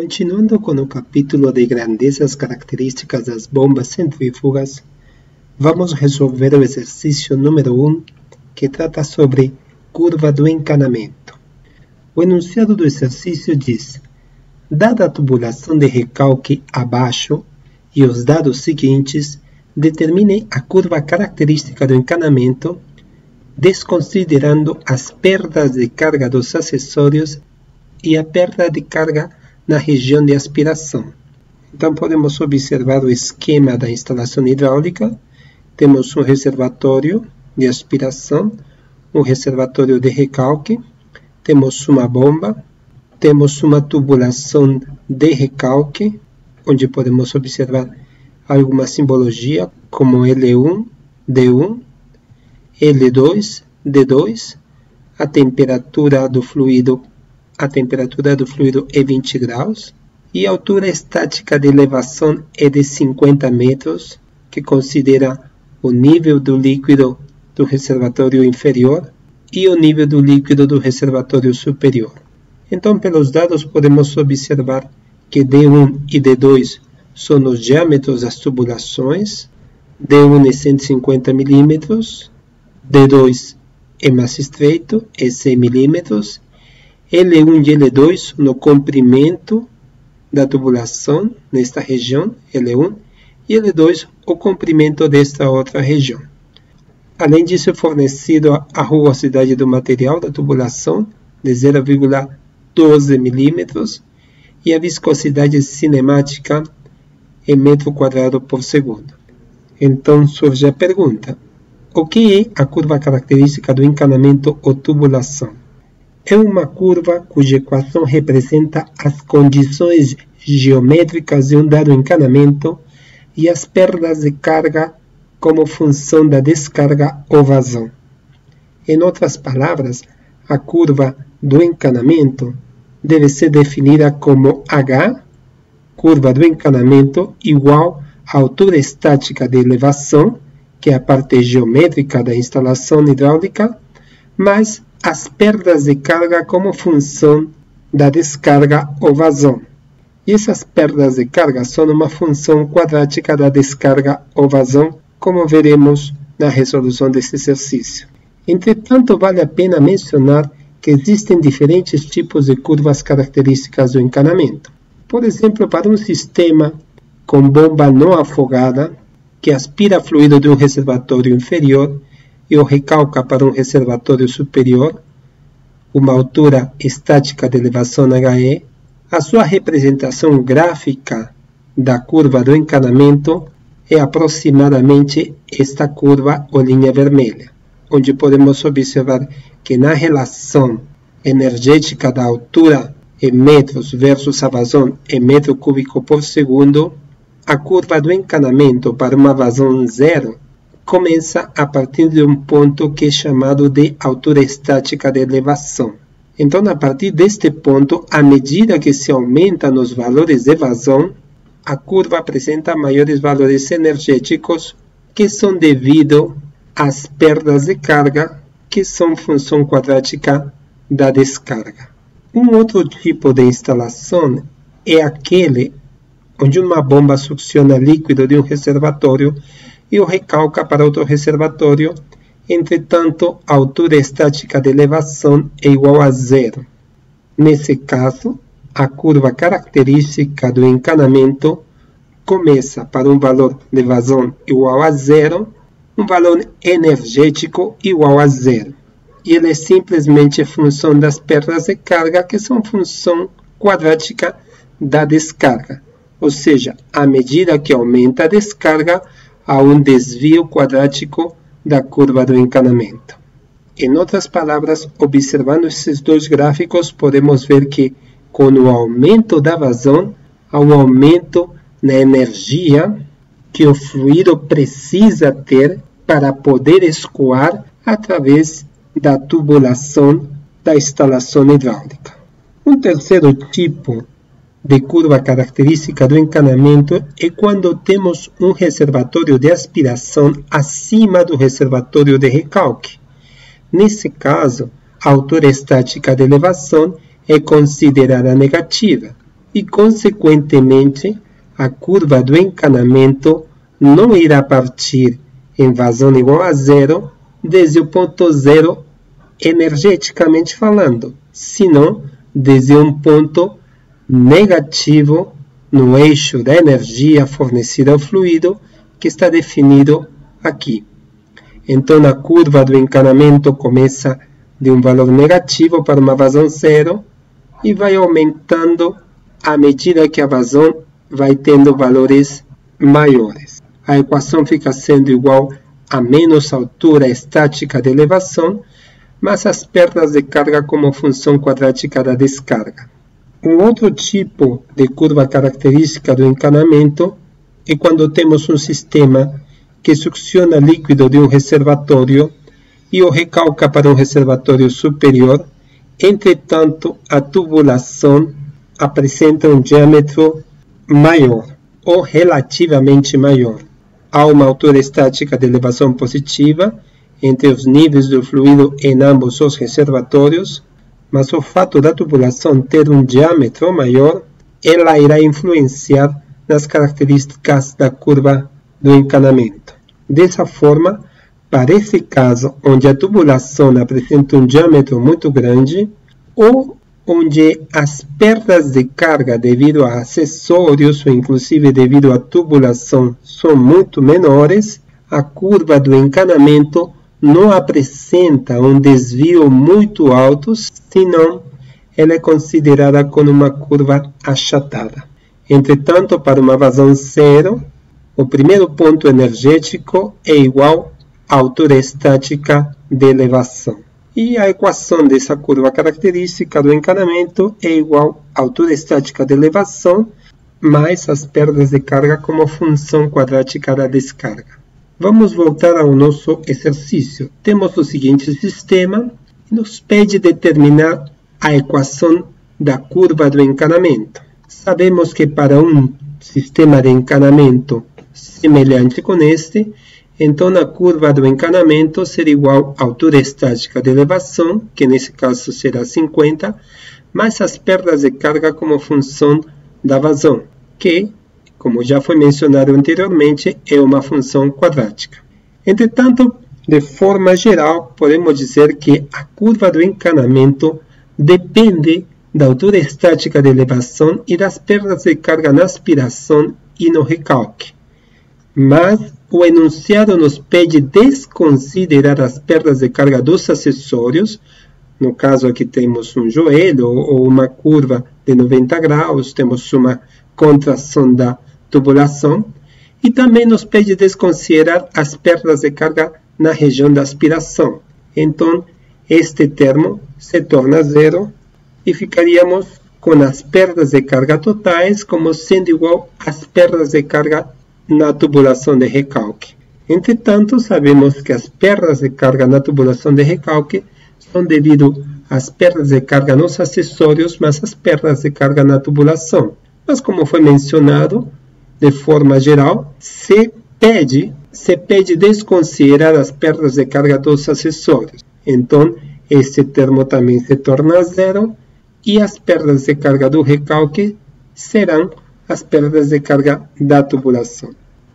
Continuando com o capítulo de grandezas características das bombas centrífugas, vamos resolver o exercício número 1, que trata sobre curva do encanamento. O enunciado do exercício diz: dada a tubulação de recalque abaixo e os dados seguintes, determine a curva característica do encanamento, desconsiderando as perdas de carga dos acessórios e a perda de carga na região de aspiração. Então podemos observar o esquema da instalação hidráulica. Temos um reservatório de aspiração, um reservatório de recalque, temos uma bomba, temos uma tubulação de recalque, onde podemos observar alguma simbologia como L1, D1, L2, D2, a temperatura do fluido é 20 graus e a altura estática de elevação é de 50 metros, que considera o nível do líquido do reservatório inferior e o nível do líquido do reservatório superior. Então, pelos dados, podemos observar que D1 e D2 são os diâmetros das tubulações. D1 é 150 mm, D2 é mais estreito, é 100 mm, L1 e L2 no comprimento da tubulação, nesta região, L1, e L2 o comprimento desta outra região. Além disso, é fornecido a rugosidade do material da tubulação, de 0,12 mm, e a viscosidade cinemática em metro quadrado por segundo. Então surge a pergunta: o que é a curva característica do encanamento ou tubulação? É uma curva cuja equação representa as condições geométricas de um dado encanamento e as perdas de carga como função da descarga ou vazão. Em outras palavras, a curva do encanamento deve ser definida como H, curva do encanamento, igual à altura estática de elevação, que é a parte geométrica da instalação hidráulica, mais as perdas de carga como função da descarga ou vazão. E essas perdas de carga são uma função quadrática da descarga ou vazão, como veremos na resolução desse exercício. Entretanto, vale a pena mencionar que existem diferentes tipos de curvas características do encanamento. Por exemplo, para um sistema com bomba não afogada, que aspira fluido de um reservatório inferior e o recalca para um reservatório superior, uma altura estática de elevação HE, a sua representação gráfica da curva do encanamento é aproximadamente esta curva ou linha vermelha, onde podemos observar que na relação energética da altura em metros versus a vazão em metro cúbico por segundo, a curva do encanamento para uma vazão zero começa a partir de um ponto que é chamado de altura estática de elevação. Então, a partir deste ponto, à medida que se aumenta nos valores de vazão, a curva apresenta maiores valores energéticos, que são devido às perdas de carga, que são função quadrática da descarga. Um outro tipo de instalação é aquele onde uma bomba succiona líquido de um reservatório e o recalca para outro reservatório. Entretanto, a altura estática de elevação é igual a zero. Nesse caso, a curva característica do encanamento começa para um valor de vazão igual a zero, um valor energético igual a zero. E ele é simplesmente função das perdas de carga, que são função quadrática da descarga. Ou seja, à medida que aumenta a descarga, há um desvio quadrático da curva do encanamento. Em outras palavras, observando esses dois gráficos, podemos ver que, com o aumento da vazão, há um aumento na energia que o fluido precisa ter para poder escoar através da tubulação da instalação hidráulica. Um terceiro tipo de curva característica do encanamento é quando temos um reservatório de aspiração acima do reservatório de recalque. Nesse caso, a altura estática de elevação é considerada negativa, e, consequentemente, a curva do encanamento não irá partir em vazão igual a zero desde o ponto zero energeticamente falando, senão desde um ponto negativo no eixo da energia fornecida ao fluido, que está definido aqui. Então, a curva do encanamento começa de um valor negativo para uma vazão zero e vai aumentando à medida que a vazão vai tendo valores maiores. A equação fica sendo igual a menos altura estática de elevação, mas as perdas de carga como função quadrática da descarga. Um outro tipo de curva característica do encanamento é quando temos um sistema que succiona líquido de um reservatório e o recalca para um reservatório superior. Entretanto, a tubulação apresenta um diâmetro maior ou relativamente maior. Há uma altura estática de elevação positiva entre os níveis do fluido em ambos os reservatórios, mas o fato da tubulação ter um diâmetro maior, ela irá influenciar nas características da curva do encanamento. Dessa forma, para esse caso onde a tubulação apresenta um diâmetro muito grande, ou onde as perdas de carga devido a acessórios ou inclusive devido à tubulação são muito menores, a curva do encanamento não apresenta um desvio muito alto, senão ela é considerada como uma curva achatada. Entretanto, para uma vazão zero, o primeiro ponto energético é igual à altura estática de elevação. E a equação dessa curva característica do encanamento é igual à altura estática de elevação mais as perdas de carga como função quadrática da descarga. Vamos voltar ao nosso exercício. Temos o seguinte sistema e nos pede determinar a equação da curva do encanamento. Sabemos que para um sistema de encanamento semelhante com este, então a curva do encanamento será igual à altura estática de elevação, que nesse caso será 50, mais as perdas de carga como função da vazão, que, como já foi mencionado anteriormente, é uma função quadrática. Entretanto, de forma geral, podemos dizer que a curva do encanamento depende da altura estática de elevação e das perdas de carga na aspiração e no recalque. Mas o enunciado nos pede desconsiderar as perdas de carga dos acessórios. No caso aqui temos um joelho ou uma curva de 90 graus, temos uma contração da tubulação, e também nos pede desconsiderar as perdas de carga na região da aspiração. Então, este termo se torna zero e ficaríamos com as perdas de carga totais como sendo igual às perdas de carga na tubulação de recalque. Entretanto, sabemos que as perdas de carga na tubulação de recalque são devido às perdas de carga nos acessórios, mas as perdas de carga na tubulação. Mas como foi mencionado, de forma geral, se pede desconsiderar as perdas de carga dos acessórios. Então, este termo também se torna zero e as perdas de carga do recalque serão as perdas de carga da tubulação.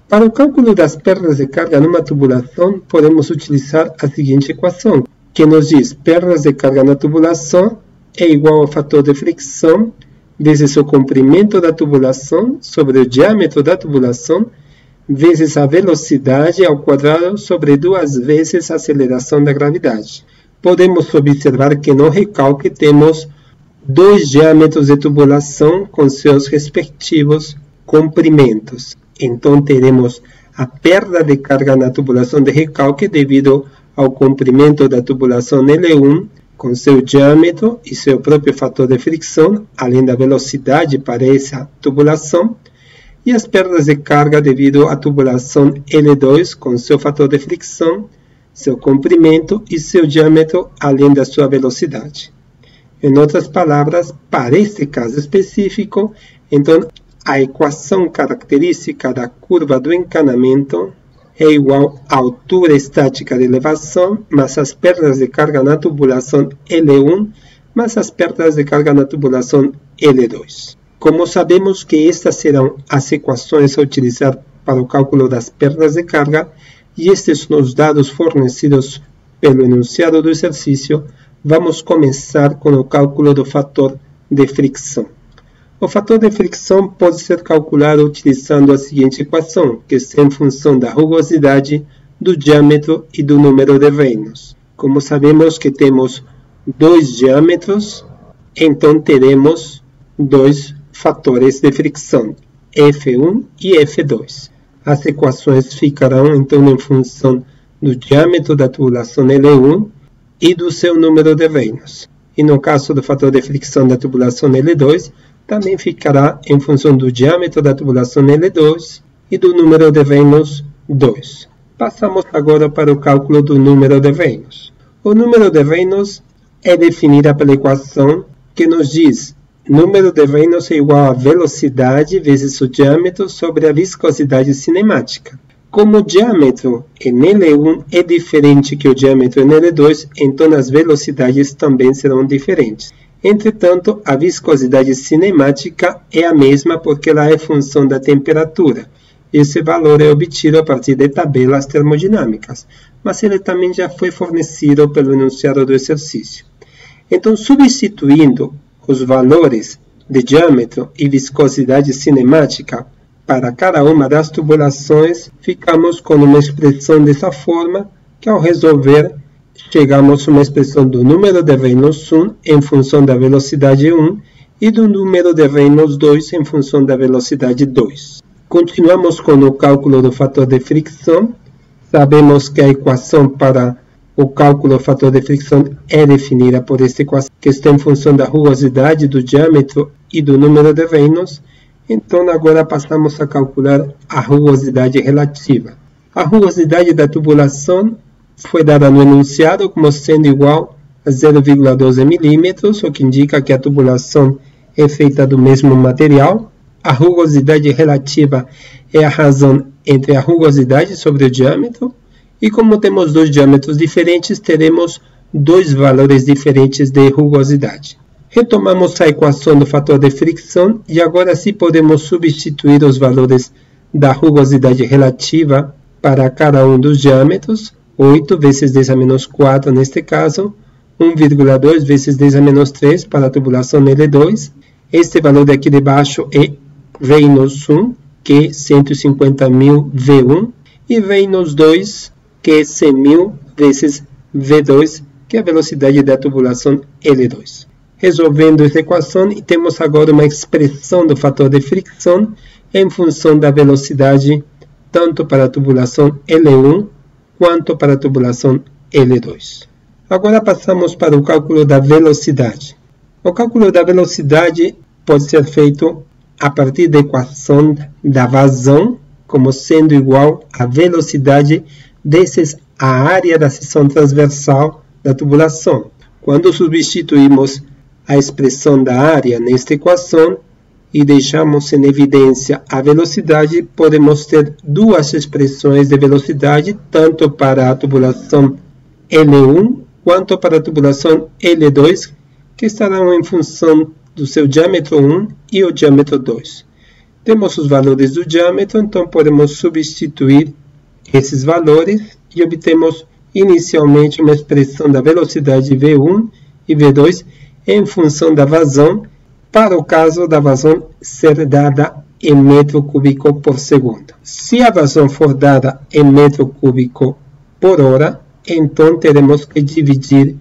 Para o cálculo das perdas de carga numa tubulação, podemos utilizar a seguinte equação, que nos diz perdas de carga na tubulação é igual ao fator de fricção vezes o comprimento da tubulação sobre o diâmetro da tubulação vezes a velocidade ao quadrado sobre 2 vezes a aceleração da gravidade. Podemos observar que no recalque temos 2 diâmetros de tubulação com seus respectivos comprimentos. Então, teremos a perda de carga na tubulação de recalque devido ao comprimento da tubulação L1 com seu diâmetro e seu próprio fator de fricção, além da velocidade para essa tubulação, e as perdas de carga devido à tubulação L2 com seu fator de fricção, seu comprimento e seu diâmetro, além da sua velocidade. Em outras palavras, para este caso específico, então, a equação característica da curva do encanamento é igual à altura estática de elevação mais as perdas de carga na tubulação L1 mais as perdas de carga na tubulação L2. Como sabemos que estas serão as equações a utilizar para o cálculo das perdas de carga, e estes são os dados fornecidos pelo enunciado do exercício, vamos começar com o cálculo do fator de fricção. O fator de fricção pode ser calculado utilizando a seguinte equação, que está em função da rugosidade, do diâmetro e do número de reinos. Como sabemos que temos dois diâmetros, então teremos dois fatores de fricção, F1 e F2. As equações ficarão então em função do diâmetro da tubulação L1 e do seu número de reinos. E no caso do fator de fricção da tubulação L2, também ficará em função do diâmetro da tubulação L2 e do número de reinos 2. Passamos agora para o cálculo do número de reinos. O número de reinos é definido pela equação que nos diz número de reinos é igual a velocidade vezes o diâmetro sobre a viscosidade cinemática. Como o diâmetro em L1 é diferente que o diâmetro em L2, então as velocidades também serão diferentes. Entretanto, a viscosidade cinemática é a mesma porque ela é função da temperatura. Esse valor é obtido a partir de tabelas termodinâmicas, mas ele também já foi fornecido pelo enunciado do exercício. Então, substituindo os valores de diâmetro e viscosidade cinemática para cada uma das tubulações, ficamos com uma expressão dessa forma, que ao resolver, chegamos a uma expressão do número de reinos 1 em função da velocidade 1 e do número de reinos 2 em função da velocidade 2. Continuamos com o cálculo do fator de fricção. Sabemos que a equação para o cálculo do fator de fricção é definida por esta equação, que está em função da rugosidade, do diâmetro e do número de reinos. Então, agora passamos a calcular a rugosidade relativa. A rugosidade da tubulação foi dada no enunciado como sendo igual a 0,12 milímetros, o que indica que a tubulação é feita do mesmo material. A rugosidade relativa é a razão entre a rugosidade sobre o diâmetro, e como temos dois diâmetros diferentes, teremos dois valores diferentes de rugosidade. Retomamos a equação do fator de fricção e agora sim podemos substituir os valores da rugosidade relativa para cada um dos diâmetros, 8 vezes 10 a menos 4 neste caso, 1,2 vezes 10 a menos 3 para a tubulação L2. Este valor daqui de baixo é reinos 1, que é 150.000 V1, e reinos 2, que é 100.000 vezes V2, que é a velocidade da tubulação L2. Resolvendo essa equação, temos agora uma expressão do fator de fricção em função da velocidade tanto para a tubulação L1 quanto para a tubulação L2. Agora passamos para o cálculo da velocidade. O cálculo da velocidade pode ser feito a partir da equação da vazão, como sendo igual à velocidade vezes a área da seção transversal da tubulação. Quando substituímos a expressão da área nesta equação e deixamos em evidência a velocidade, podemos ter duas expressões de velocidade, tanto para a tubulação L1 quanto para a tubulação L2, que estarão em função do seu diâmetro 1 e o diâmetro 2. Temos os valores do diâmetro, então podemos substituir esses valores e obtemos inicialmente uma expressão da velocidade V1 e V2 em função da vazão, para o caso da vazão ser dada em metro cúbico por segundo. Se a vazão for dada em metro cúbico por hora, então teremos que dividir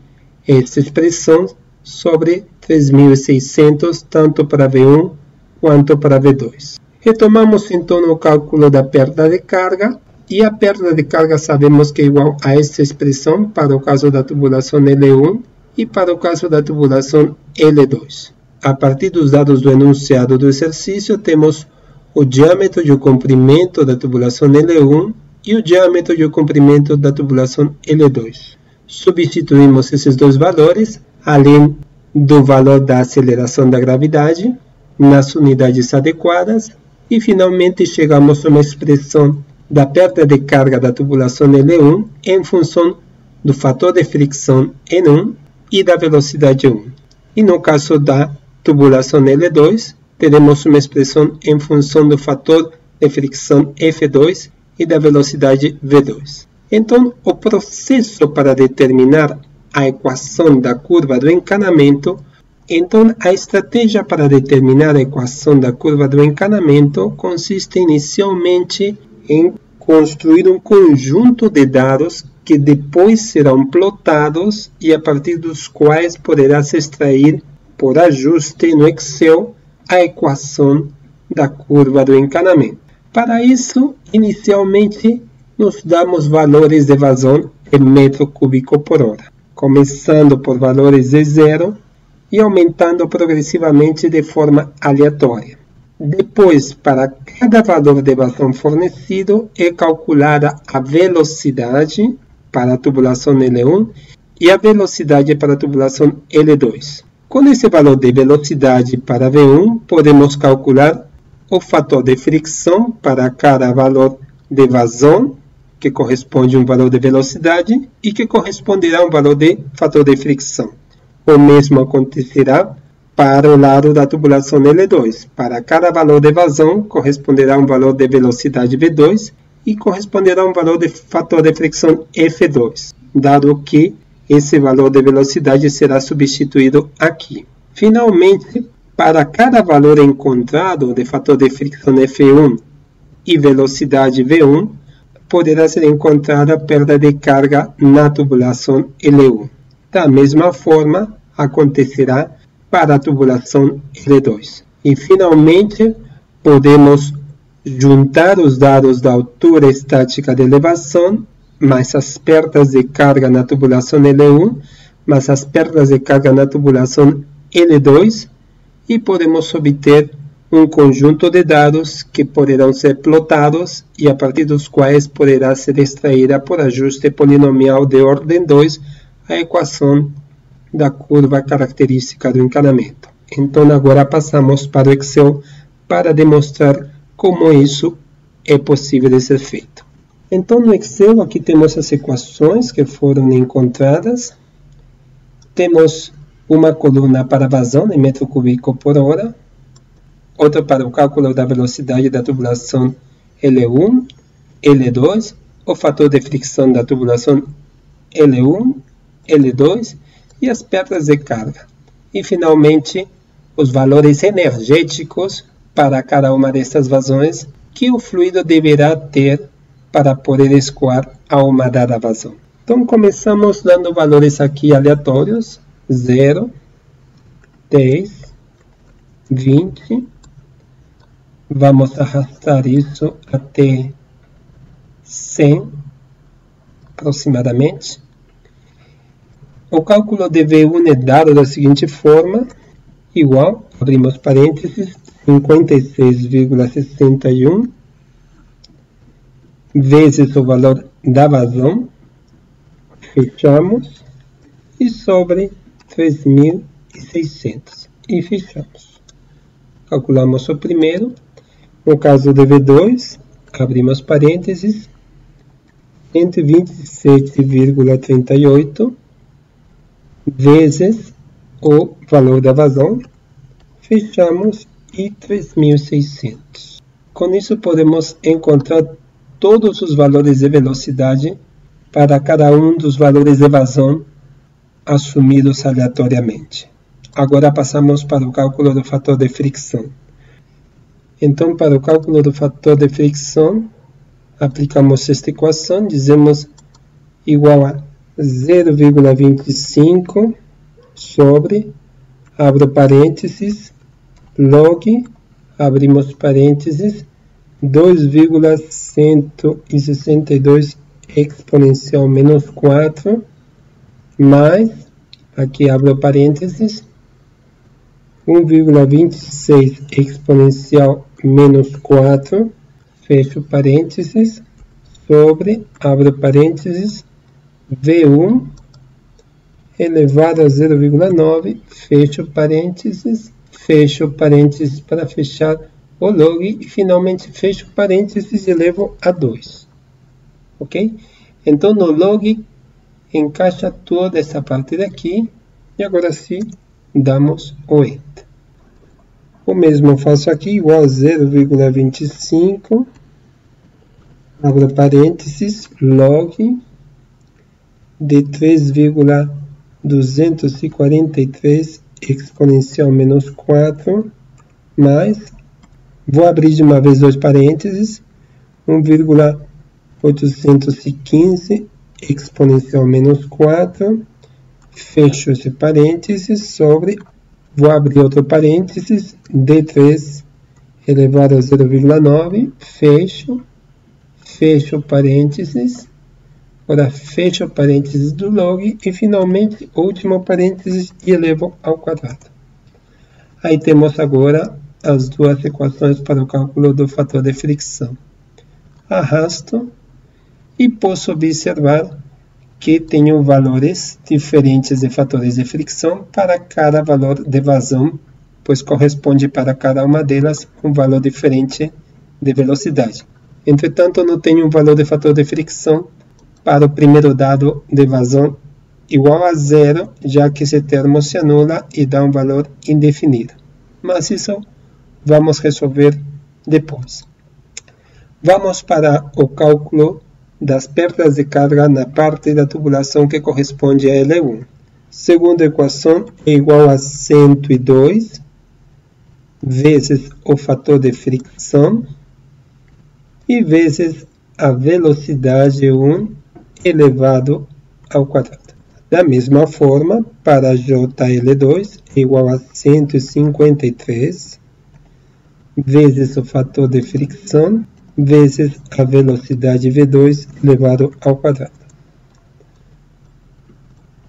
essa expressão sobre 3.600, tanto para V1 quanto para V2. Retomamos então o cálculo da perda de carga, e a perda de carga sabemos que é igual a esta expressão para o caso da tubulação L1 e para o caso da tubulação L2. A partir dos dados do enunciado do exercício, temos o diâmetro e o comprimento da tubulação L1 e o diâmetro e o comprimento da tubulação L2. Substituímos esses dois valores, além do valor da aceleração da gravidade, nas unidades adequadas, e finalmente chegamos a uma expressão da perda de carga da tubulação L1 em função do fator de fricção N1 e da velocidade 1. E no caso da tubulação L2, teremos uma expressão em função do fator de fricção F2 e da velocidade V2. Então, o processo para determinar a equação da curva do encanamento, a estratégia para determinar a equação da curva do encanamento consiste inicialmente em construir um conjunto de dados que depois serão plotados e a partir dos quais poderá se extrair por ajuste no Excel a equação da curva do encanamento. Para isso, inicialmente, nos damos valores de vazão em metro cúbico por hora, começando por valores de 0 e aumentando progressivamente de forma aleatória. Depois, para cada valor de vazão fornecido, é calculada a velocidade para a tubulação L1 e a velocidade para a tubulação L2. Com esse valor de velocidade para V1, podemos calcular o fator de fricção para cada valor de vazão, que corresponde a um valor de velocidade e que corresponderá a um valor de fator de fricção. O mesmo acontecerá para o lado da tubulação L2. Para cada valor de vazão, corresponderá a um valor de velocidade V2 e corresponderá a um valor de fator de fricção F2, dado que esse valor de velocidade será substituído aqui. Finalmente, para cada valor encontrado de fator de fricção F1 e velocidade V1, poderá ser encontrada a perda de carga na tubulação L1. Da mesma forma, acontecerá para a tubulação L2. E, finalmente, podemos juntar os dados da altura estática de elevação mais as perdas de carga na tubulação L1, mais as perdas de carga na tubulação L2, e podemos obter um conjunto de dados que poderão ser plotados e a partir dos quais poderá ser extraída por ajuste polinomial de ordem 2 a equação da curva característica do encanamento. Então, agora passamos para o Excel para demonstrar como isso é possível de ser feito. Então, no Excel, aqui temos as equações que foram encontradas. Temos uma coluna para vazão em metro cúbico por hora, outra para o cálculo da velocidade da tubulação L1, L2, o fator de fricção da tubulação L1, L2 e as perdas de carga. E, finalmente, os valores energéticos para cada uma dessas vazões que o fluido deverá ter para poder escoar a uma dada vazão. Então, começamos dando valores aqui aleatórios, 0, 10, 20. Vamos arrastar isso até 100, aproximadamente. O cálculo de V1 é dado da seguinte forma, igual, abrimos parênteses, 56,61 vezes o valor da vazão, fechamos, e sobre 3.600, e fechamos. Calculamos o primeiro, no caso de V2, abrimos parênteses, 127,38 vezes o valor da vazão, fechamos, e 3.600. Com isso, podemos encontrar todos os valores de velocidade para cada um dos valores de vazão assumidos aleatoriamente. Agora passamos para o cálculo do fator de fricção. Então, para o cálculo do fator de fricção, aplicamos esta equação, dizemos igual a 0,25 sobre, abro parênteses, log, abrimos parênteses, 2,162 exponencial menos 4, mais, aqui abro parênteses, 1,26 exponencial menos 4, fecho parênteses, sobre, abro parênteses, V1 elevado a 0,9, fecho parênteses para fechar o log e finalmente fecho parênteses e elevo a 2. Ok? Então no log encaixa toda essa parte daqui e agora sim damos o Enter. O mesmo faço aqui, igual a 0,25, abro parênteses, log de 3,243 exponencial menos 4, mais, vou abrir de uma vez dois parênteses, 1,815 exponencial menos 4, fecho esse parênteses sobre, vou abrir outro parênteses, D3 elevado a 0,9, fecho parênteses, agora fecho parênteses do log e finalmente último parênteses e elevo ao quadrado. Aí temos agora as duas equações para o cálculo do fator de fricção. Arrasto e posso observar que tenho valores diferentes de fatores de fricção para cada valor de vazão, pois corresponde para cada uma delas um valor diferente de velocidade. Entretanto, não tenho um valor de fator de fricção para o primeiro dado de vazão igual a zero, já que esse termo se anula e dá um valor indefinido. Mas isso vamos resolver depois. Vamos para o cálculo das perdas de carga na parte da tubulação que corresponde a L1. Segunda equação é igual a 102 vezes o fator de fricção e vezes a velocidade 1 elevado ao quadrado. Da mesma forma, para JL2 é igual a 153 vezes o fator de fricção vezes a velocidade V2 elevado ao quadrado.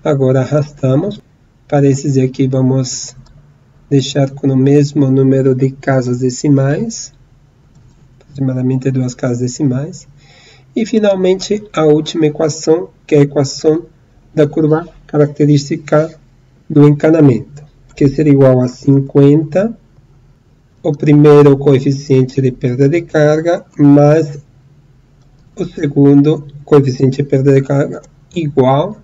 Agora arrastamos. Para esses aqui vamos deixar com o mesmo número de casas decimais, aproximadamente 2 casas decimais. E finalmente a última equação, que é a equação da curva característica do encanamento, que será igual a 50, o primeiro coeficiente de perda de carga, mais o segundo coeficiente de perda de carga igual,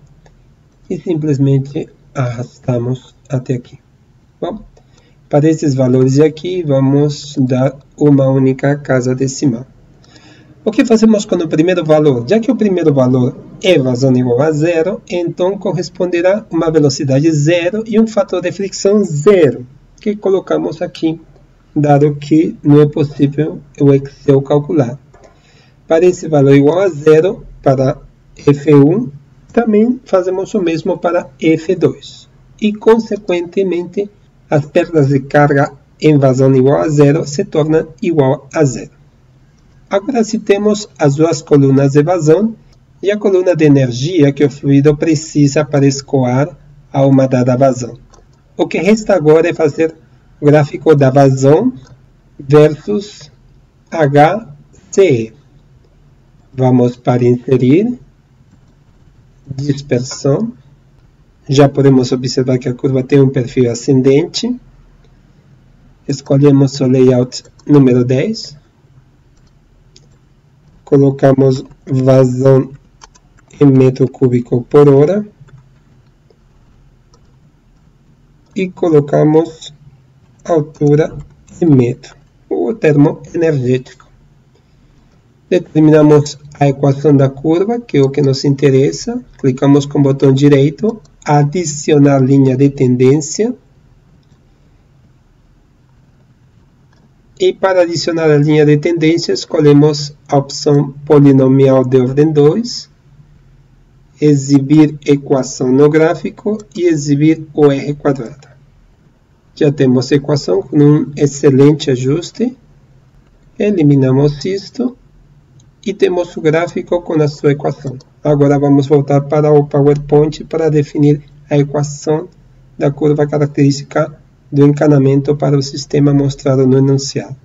e simplesmente arrastamos até aqui. Bom, para esses valores aqui, vamos dar uma única casa decimal. O que fazemos com o primeiro valor? Já que o primeiro valor é vazão igual a zero, então corresponderá uma velocidade zero e um fator de fricção zero, que colocamos aqui, dado que não é possível o Excel calcular. Para esse valor igual a zero, para F1, também fazemos o mesmo para F2. E, consequentemente, as perdas de carga em vazão igual a zero se tornam igual a zero. Agora, se temos as duas colunas de vazão e a coluna de energia que o fluido precisa para escoar a uma dada vazão. O que resta agora é fazer o gráfico da vazão versus HCE. Vamos para inserir, dispersão. Já podemos observar que a curva tem um perfil ascendente. Escolhemos o layout número 10. Colocamos vazão em metro cúbico por hora. E colocamos altura em metro, o termo energético. Determinamos a equação da curva, que é o que nos interessa. Clicamos com o botão direito, adicionar linha de tendência. E para adicionar a linha de tendência, escolhemos a opção polinomial de ordem 2, exibir equação no gráfico e exibir o R quadrado. Já temos a equação com um excelente ajuste. Eliminamos isto e temos o gráfico com a sua equação. Agora vamos voltar para o PowerPoint para definir a equação da curva característica do encanamento para o sistema mostrado no enunciado.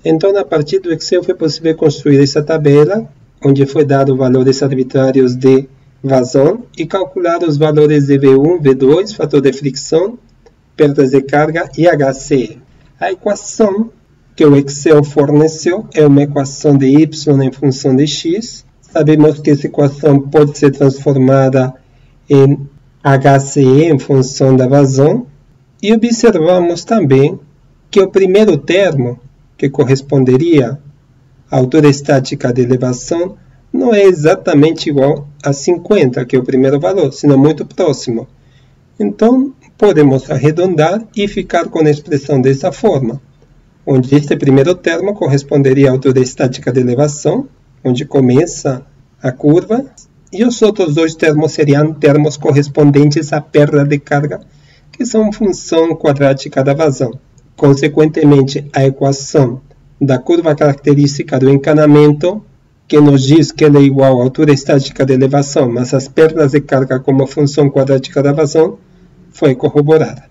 Então, a partir do Excel foi possível construir essa tabela, onde foi dado valores arbitrários de vazão e calcular os valores de V1, V2, fator de fricção, perdas de carga e HCE. A equação que o Excel forneceu é uma equação de y em função de x. Sabemos que essa equação pode ser transformada em HCE em função da vazão. E observamos também que o primeiro termo, que corresponderia à altura estática de elevação, não é exatamente igual a 50, que é o primeiro valor, senão muito próximo. Então, podemos arredondar e ficar com a expressão dessa forma, onde este primeiro termo corresponderia à altura estática de elevação, onde começa a curva, e os outros dois termos seriam termos correspondentes à perda de carga, que são função quadrática da vazão. Consequentemente, a equação da curva característica do encanamento, que nos diz que ela é igual à altura estática de elevação, mas as perdas de carga como função quadrática da vazão, foi corroborada.